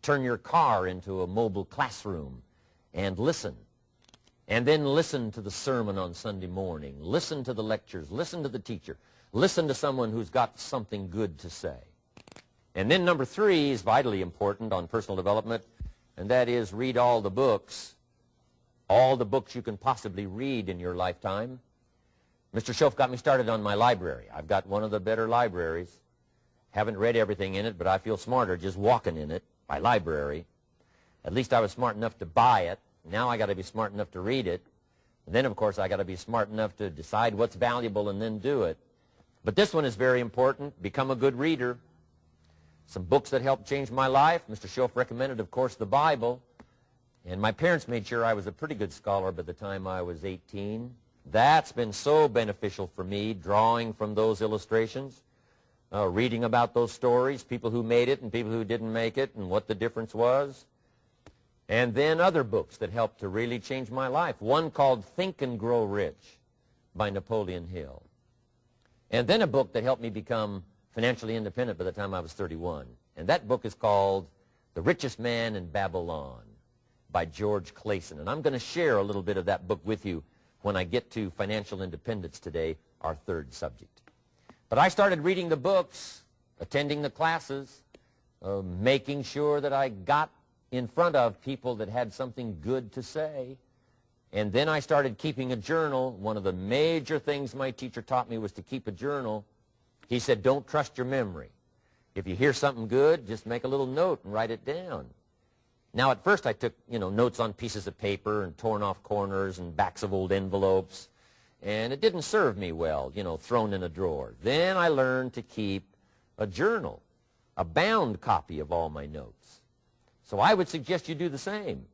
turn your car into a mobile classroom and listen. And then listen to the sermon on Sunday morning. Listen to the lectures. Listen to the teacher. Listen to someone who's got something good to say. And then number 3 is vitally important on personal development, and that is read all the books you can possibly read in your lifetime. Mr. Schoaf got me started on my library. I've got one of the better libraries. Haven't read everything in it, but I feel smarter just walking in it, my library. At least I was smart enough to buy it. Now I got to be smart enough to read it. And then, of course, I got to be smart enough to decide what's valuable and then do it. But this one is very important. Become a good reader. Some books that helped change my life. Mr. Schoaf recommended, of course, the Bible. And my parents made sure I was a pretty good scholar by the time I was 18. That's been so beneficial for me, drawing from those illustrations, reading about those stories, people who made it and people who didn't make it, and what the difference was. And then other books that helped to really change my life. One called Think and Grow Rich by Napoleon Hill. And then a book that helped me become financially independent by the time I was 31. And that book is called The Richest Man in Babylon by George Clason. And I'm going to share a little bit of that book with you when I get to financial independence today, our 3rd subject. But I started reading the books, attending the classes, making sure that I got in front of people that had something good to say. And then I started keeping a journal. One of the major things my teacher taught me was to keep a journal. He said, don't trust your memory. If you hear something good, just make a little note and write it down. Now, at first I took, notes on pieces of paper and torn off corners and backs of old envelopes. And it didn't serve me well, thrown in a drawer. Then I learned to keep a journal, a bound copy of all my notes. So I would suggest you do the same.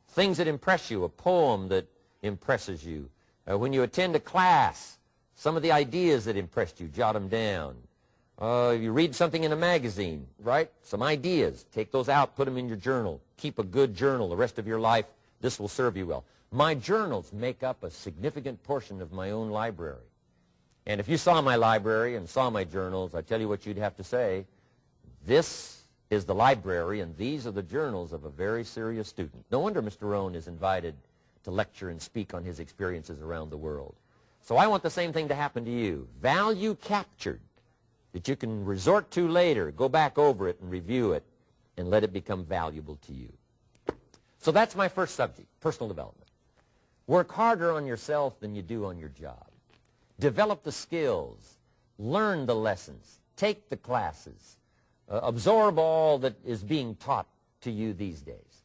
Things that impress you, a poem that impresses you. When you attend a class, some of the ideas that impressed you, jot them down. You read something in a magazine, right? Some ideas. Take those out, put them in your journal. Keep a good journal the rest of your life. This will serve you well. My journals make up a significant portion of my own library. And if you saw my library and saw my journals, I tell you what you'd have to say. This is the library, and these are the journals of a very serious student. No wonder Mr. Rohn is invited to lecture and speak on his experiences around the world. So I want the same thing to happen to you. Value captured that you can resort to later, go back over it and review it, and let it become valuable to you. So that's my first subject, personal development. Work harder on yourself than you do on your job. Develop the skills. Learn the lessons. Take the classes. Absorb all that is being taught to you these days.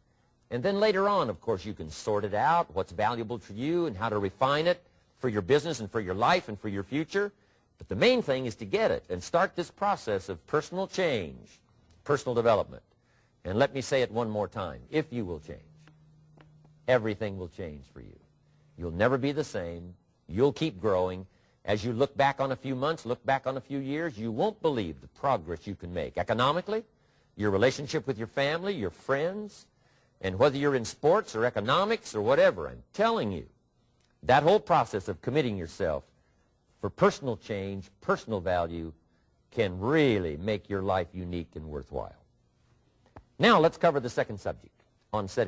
And then later on, of course, you can sort it out, what's valuable to you and how to refine it for your business and for your life and for your future. But the main thing is to get it and start this process of personal change, personal development. And let me say it one more time. If you will change, everything will change for you. You'll never be the same. You'll keep growing. As you look back on a few months, look back on a few years, you won't believe the progress you can make. Economically, your relationship with your family, your friends, and whether you're in sports or economics or whatever, I'm telling you, that whole process of committing yourself for personal change, personal value, can really make your life unique and worthwhile. Now let's cover the second subject on setting